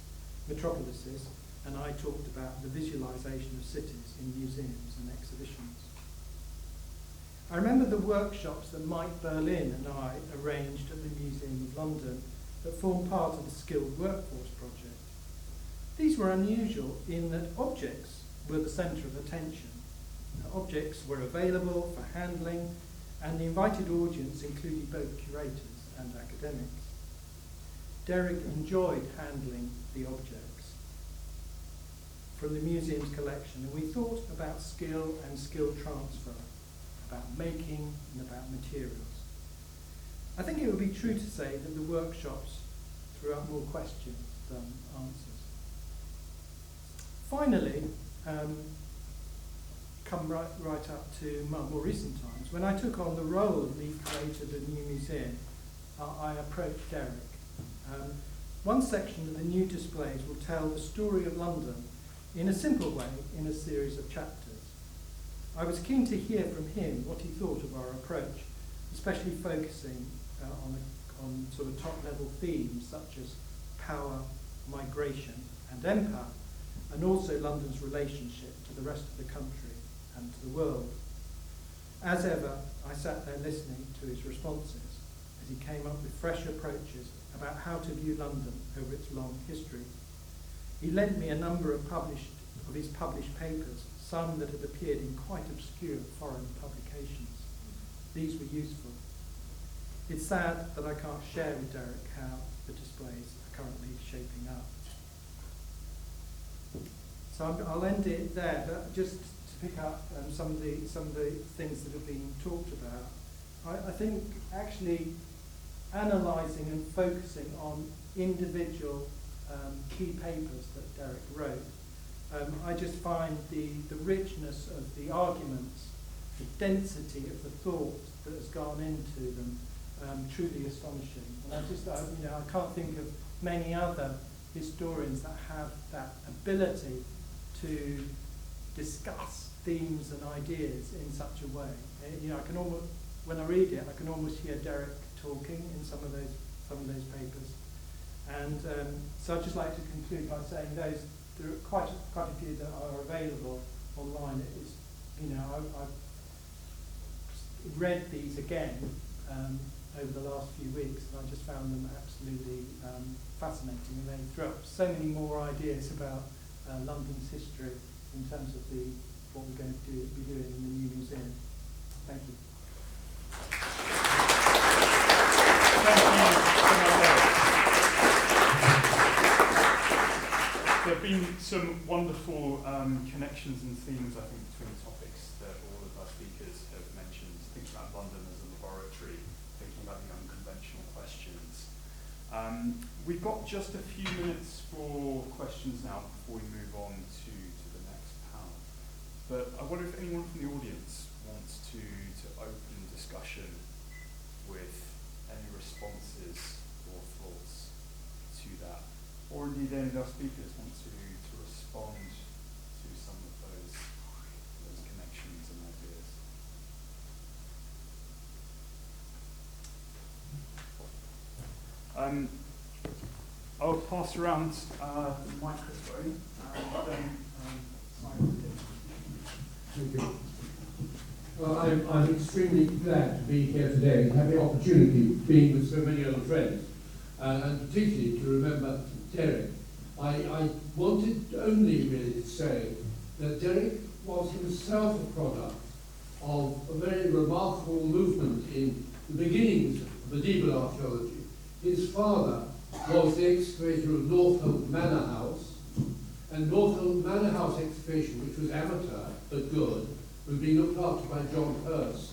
and I talked about the visualisation of cities in museums and exhibitions. I remember the workshops that Mike Berlin and I arranged at the Museum of London that formed part of the Skilled Workforce project. These were unusual in that objects were the centre of attention. Objects were available for handling, and the invited audience included both curators and academics. Derek enjoyed handling the objects from the museum's collection, and we thought about skill and skill transfer, about making and about materials. I think it would be true to say that the workshops threw up more questions than answers. Finally, come right up to more recent times, when I took on the role of lead curator of the new museum, I approached Derek. One section of the new displays will tell the story of London in a simple way in a series of chapters. I was keen to hear from him what he thought of our approach, especially focusing on sort of top-level themes such as power, migration and empire, and also London's relationship to the rest of the country and to the world. As ever, I sat there listening to his responses as he came up with fresh approaches about how to view London over its long history. He lent me a number of his published papers, some that had appeared in quite obscure foreign publications. These were useful. It's sad that I can't share with Derek how the displays are currently shaping up. So I'll end it there, but just pick up some of the things that have been talked about. I think actually analysing and focusing on individual key papers that Derek wrote, I just find the richness of the arguments, the density of the thought that has gone into them truly astonishing. And I can't think of many other historians that have that ability to discuss themes and ideas in such a way. I can almost, when I read it, I can almost hear Derek talking in some of those papers. And so I'd just like to conclude by saying there are quite a few that are available online. I've read these again over the last few weeks, and I just found them absolutely fascinating. And they throw up so many more ideas about London's history in terms of what we're going to be doing in the new museum. Thank you. There have been some wonderful connections and themes, I think, between topics that all of our speakers have mentioned. Thinking about London as a laboratory, thinking about the unconventional questions. We've got just a few minutes for questions now before we move on to the next panel. But I wonder if anyone from the audience wants to open discussion with any responses or thoughts to that. Or indeed any of our speakers want to respond to some of those connections and ideas. I'll pass around the microphone and then Simon. Thank you. Well, I'm extremely glad to be here today and have the opportunity of being with so many old friends, and particularly to remember Derek. I wanted only really to say that Derek was himself a product of a very remarkable movement in the beginnings of medieval archaeology. His father was the excavator of Northolt Manor House, and Northolt Manor House excavation, which was amateur but good, was being looked after by John Hurst,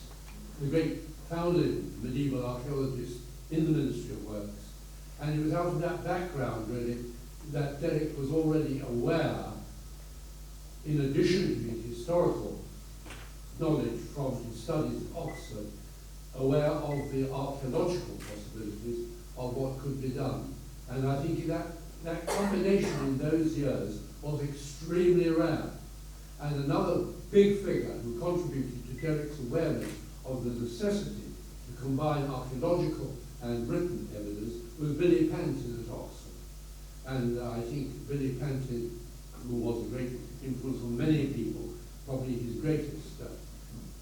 the great founding medieval archaeologist in the Ministry of Works. And it was out of that background, really, that Derek was already aware, in addition to his historical knowledge from his studies at Oxford, aware of the archaeological possibilities of what could be done. And I think that combination in those years was extremely rare. And another big figure who contributed to Derek's awareness of the necessity to combine archaeological and written evidence was Billy Pantin at Oxford. And I think Billy Pantin, who was a great influence on many people, probably his greatest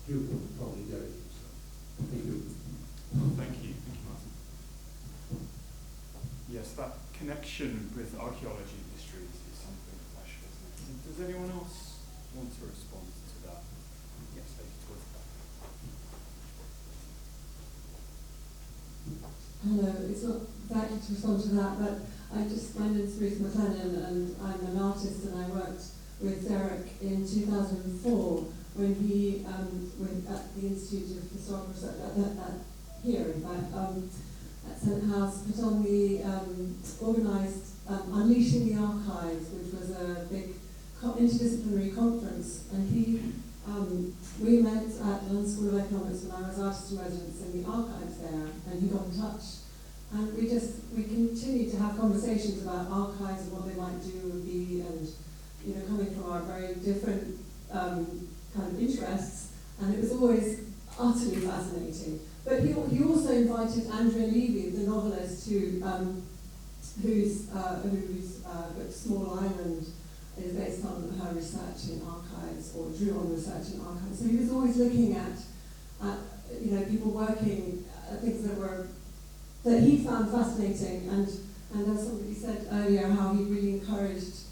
pupil was probably Derek himself. Thank you. Thank you, Martin. Yes, that connection with archaeology and history is something special, isn't it? Does anyone else want to respond to that? Yes, thank you. Hello, it's not exactly to respond to that, but my name is Ruth McLennan, and I'm an artist, and I worked with Derek in 2004 when he, at the Institute of Historical Research, here in fact, at St House, put on the organised Unleashing the Archives, which was a big interdisciplinary conference, and we met at London School of Economics when I was artist in residence in the archives there, and he got in touch. And we continued to have conversations about archives and what they might do and be, and coming from our very different kind of interests, and it was always utterly fascinating. But he also invited Andrea Levy, the novelist, whose book Small Island is based on her research in archives, or drew on research in archives. So he was always looking at people working things that he found fascinating, and as somebody said earlier, how he really encouraged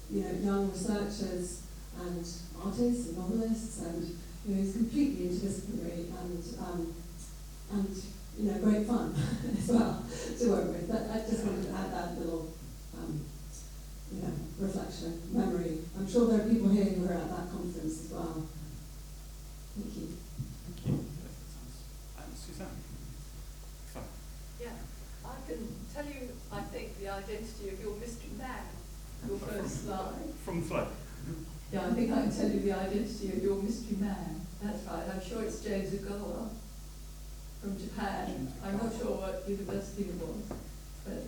young researchers and artists and novelists, and he's completely interdisciplinary and great fun as well to work with. But I just wanted to add that little reflection, memory. I'm sure there are people here who were at that conference reference as well. Thank you. Thank you. And Suzanne. So, Yeah, I can tell you, I think, the identity of your mystery man, your first slide. from the flow. Yeah, I think I can tell you the identity of your mystery man. That's right. I'm sure it's James Ogawa from Japan. I'm not sure what university it was, but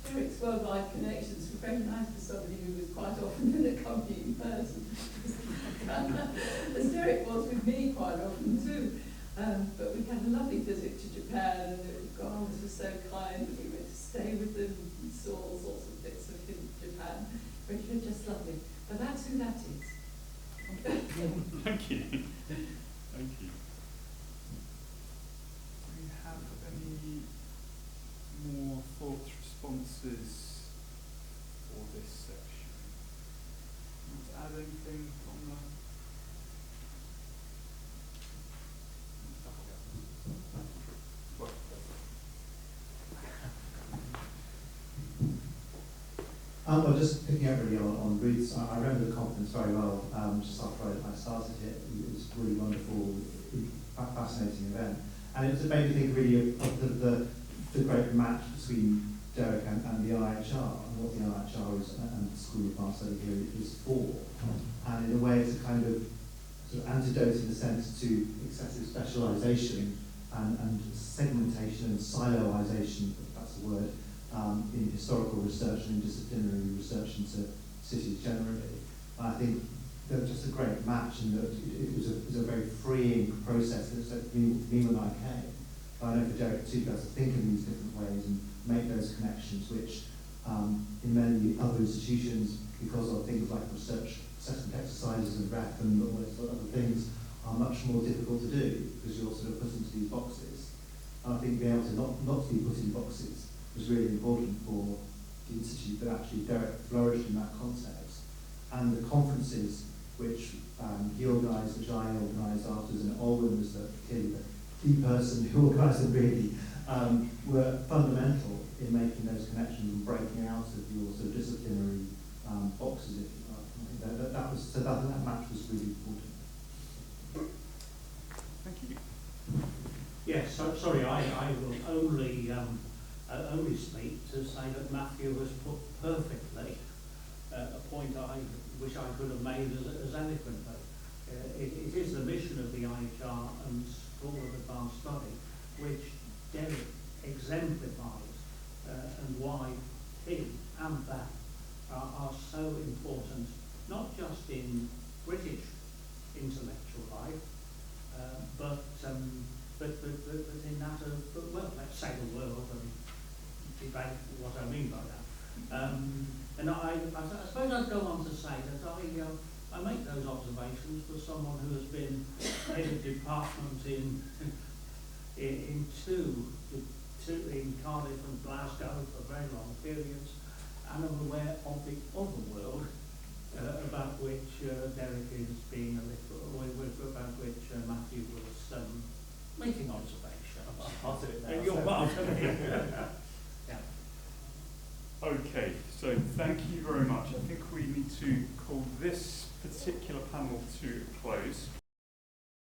Derek's worldwide connections were very nice for somebody who was quite often in the company in person. As Derek was with me quite often too. But we had a lovely visit to Japan, and the Ogawans were so kind that we went to stay with them and saw all sorts of bits of Japan, which were just lovely. But that's who that is. Thank you. Thank you. Do we have any more thoughts, responses for this section? Want to add anything from the... Well, just picking up really on Ruth's, I remember the conference very well. Just after I started it, it was a really wonderful, fascinating event, and it made me think really of the great match between Derek and the IHR, and what the IHR is and the School of Advanced Study here is for, and in a way it's a kind of sort of antidote in a sense to excessive specialisation and segmentation and siloisation, if that's a word. In historical research and interdisciplinary research into cities generally. I think they were just a great match, and that it was a very freeing process that me when I came. I know for Derek too, to think in these different ways and make those connections, which in many other institutions, because of things like research assessment exercises and REP and all those sort of other things, are much more difficult to do because you're sort of put into these boxes. And I think being able to not to be put in boxes was really important for the Institute, but actually Derek flourished in that context. And the conferences which he organised, which I organised afterwards, and Olwen was clearly the person who organised them really, were fundamental in making those connections and breaking out of your sort of disciplinary boxes, if you like. I think that match was really important. Thank you. Yes, sorry, I will only speak to say that Matthew has put perfectly a point I wish I could have made as eloquently. It is the mission of the IHR and School of Advanced Study which Derek exemplifies, and why he and that are so important, not just in British intellectual life, but in that of, well, let's say the world, and debate what I mean by that. And I suppose I'd go on to say that I make those observations for someone who has been head of department in two in Cardiff and Glasgow for very long periods, and I'm aware of the other world about which Derek is being a little, about which Matthew was making observation. Part of it now. And you're part of it. Yeah. Okay, so thank you very much. I think we need to call this particular panel to a close.